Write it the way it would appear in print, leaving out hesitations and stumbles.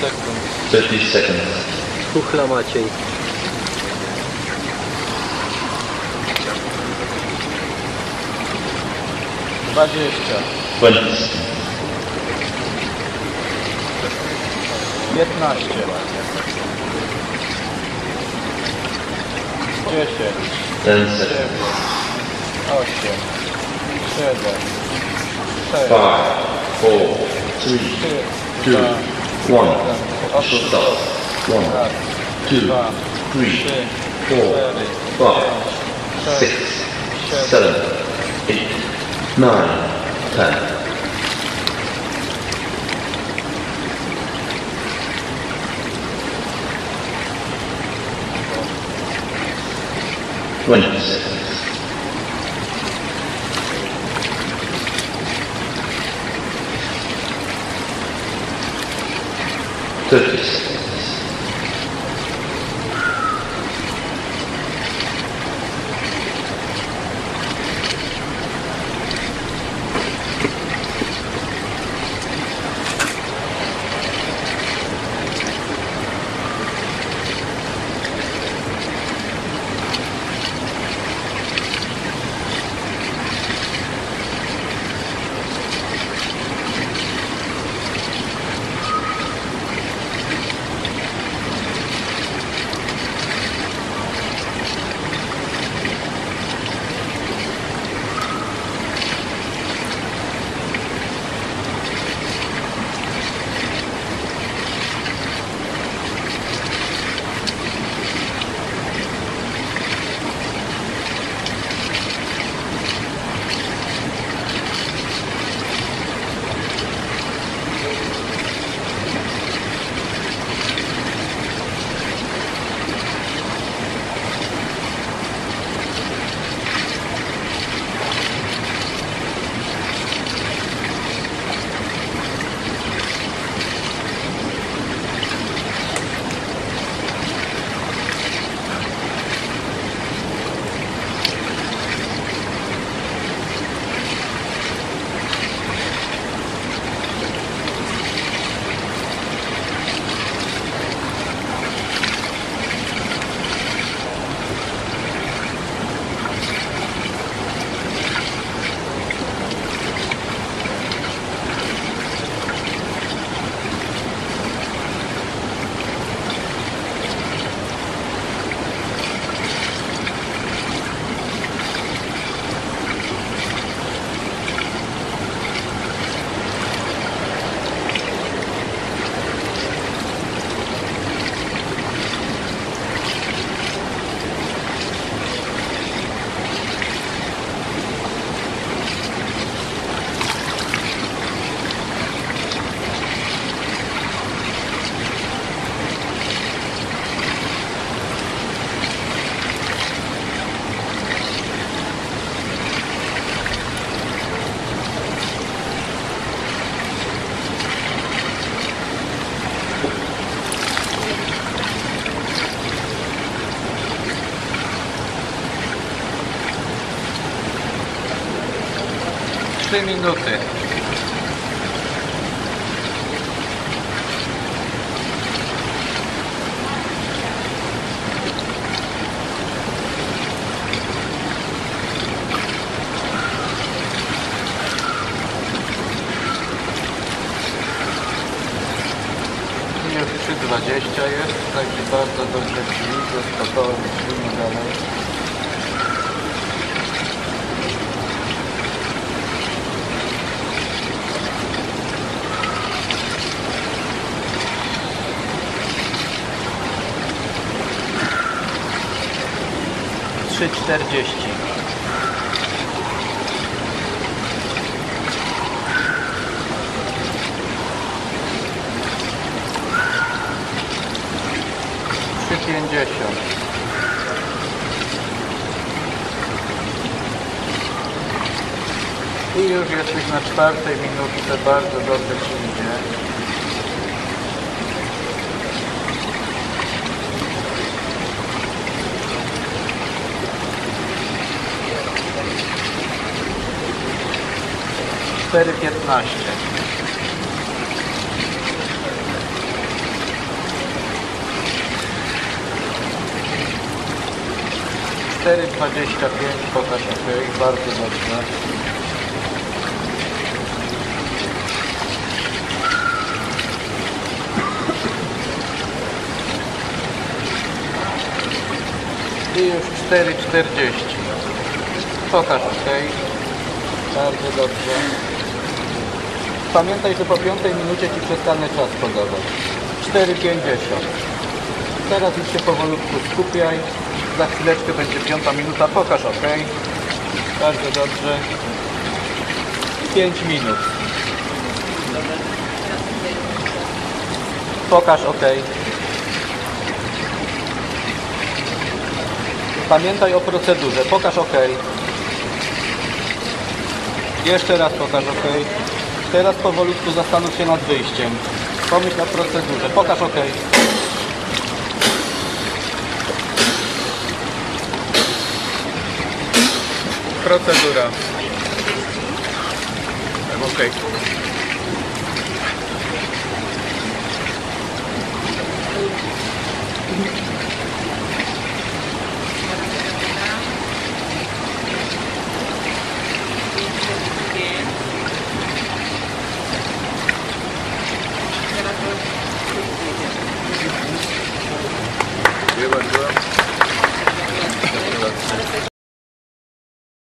sekund. 30 seconds. Chuchla Maciej. 20. 20. 15. 10. 10 9. seconds. 8. 7. 6. 5, 4, 3, 2, 1. Stop. 1, 2, 3, 4, 5, 6, 7, 8, 9, 10. 20 seconds. 30 seconds. 3 minuty. Już 3:20 jest, także bardzo dobrze brzmi, spokojnie brzmi dalej. Trzy 40. Trzy 50. I już jesteś na 4 minutce, bardzo dobrze ci idzie. Cztery 15. 4,25, pokaż OK, bardzo dobrze. I już 4,40. Pokaż OK. Bardzo dobrze. Pamiętaj, że po 5 minucie Ci przestanę czas podawać. 4,50. Teraz już się powolutku skupiaj. Za chwileczkę będzie 5 minuta. Pokaż OK. Bardzo dobrze. 5 minut. Pokaż OK. Pamiętaj o procedurze. Pokaż OK. Jeszcze raz pokaż OK. Teraz powolutku zastanów się nad wyjściem. Pomyśl o procedurze. Pokaż OK. Procedura. OK.